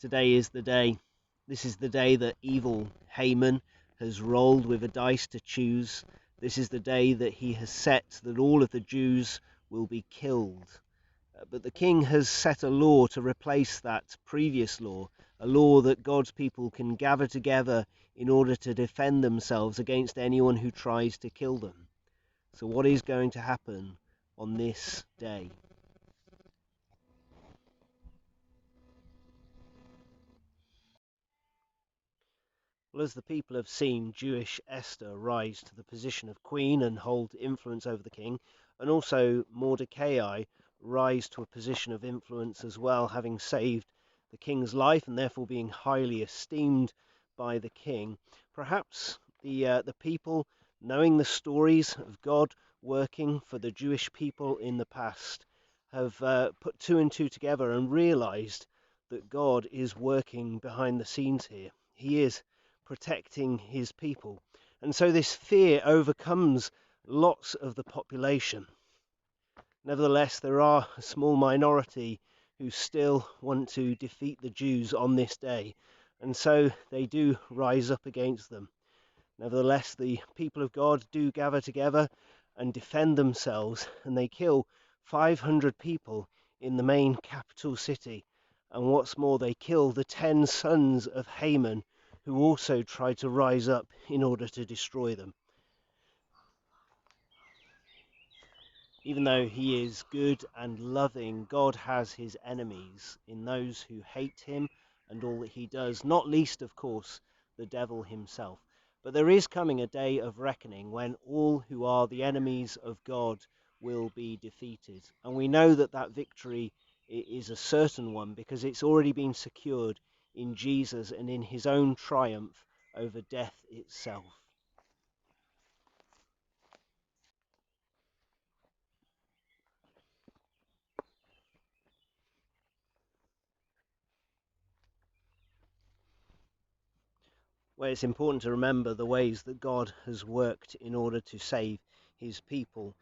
Today is the day. This is the day that evil Haman has rolled with a dice to choose. This is the day that he has set that all of the Jews will be killed. But the king has set a law to replace that previous law, a law that God's people can gather together in order to defend themselves against anyone who tries to kill them. So what is going to happen on this day? Well, as the people have seen Jewish Esther rise to the position of queen and hold influence over the king, and also Mordecai rise to a position of influence as well, having saved the king's life and therefore being highly esteemed by the king, perhaps the people, knowing the stories of God working for the Jewish people in the past, have put two and two together and realized that God is working behind the scenes here. He is protecting his people. And so this fear overcomes lots of the population. Nevertheless, there are a small minority who still want to defeat the Jews on this day, and so they do rise up against them. Nevertheless, the people of God do gather together and defend themselves, and they kill 500 people in the main capital city. And what's more, they kill the 10 sons of Haman, who also tried to rise up in order to destroy them. Even though he is good and loving, God has his enemies in those who hate him and all that he does, not least, of course, the devil himself. But there is coming a day of reckoning when all who are the enemies of God will be defeated. And we know that that victory is a certain one because it's already been secured in Jesus and in his own triumph over death itself. Where it's important to remember the ways that God has worked in order to save his people,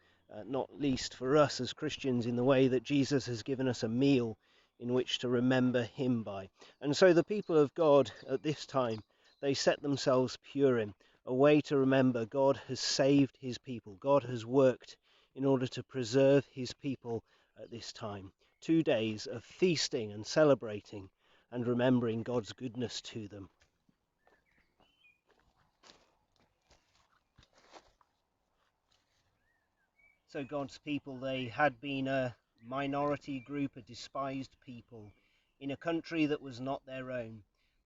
not least for us as Christians in the way that Jesus has given us a meal in which to remember him by. And so the people of God at this time, they set themselves Purim, a way to remember God has saved his people. God has worked in order to preserve his people at this time. 2 days of feasting and celebrating and remembering God's goodness to them. So God's people, they had been a minority group, a despised people, in a country that was not their own.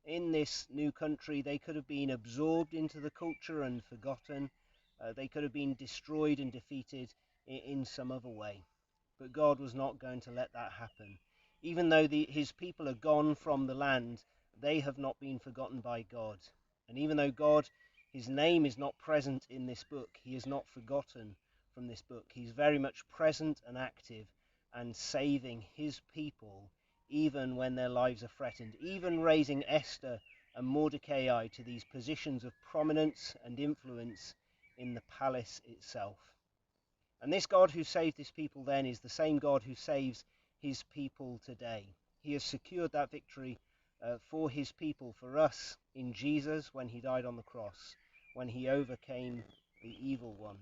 In this new country, they could have been absorbed into the culture and forgotten. They could have been destroyed and defeated in some other way. But God was not going to let that happen. Even though his people are gone from the land, they have not been forgotten by God. And even though God, his name is not present in this book, he is not forgotten from this book. He's very much present and active and saving his people even when their lives are threatened, even raising Esther and Mordecai to these positions of prominence and influence in the palace itself. And this God who saved his people then is the same God who saves his people today. He has secured that victory for his people, for us, in Jesus when he died on the cross, when he overcame the evil one.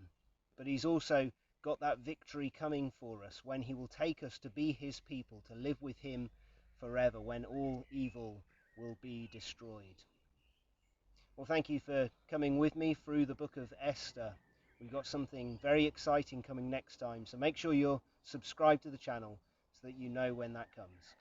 But he's also got that victory coming for us when he will take us to be his people, to live with him forever, when all evil will be destroyed. Well, thank you for coming with me through the book of Esther. We've got something very exciting coming next time, so make sure you're subscribed to the channel so that you know when that comes.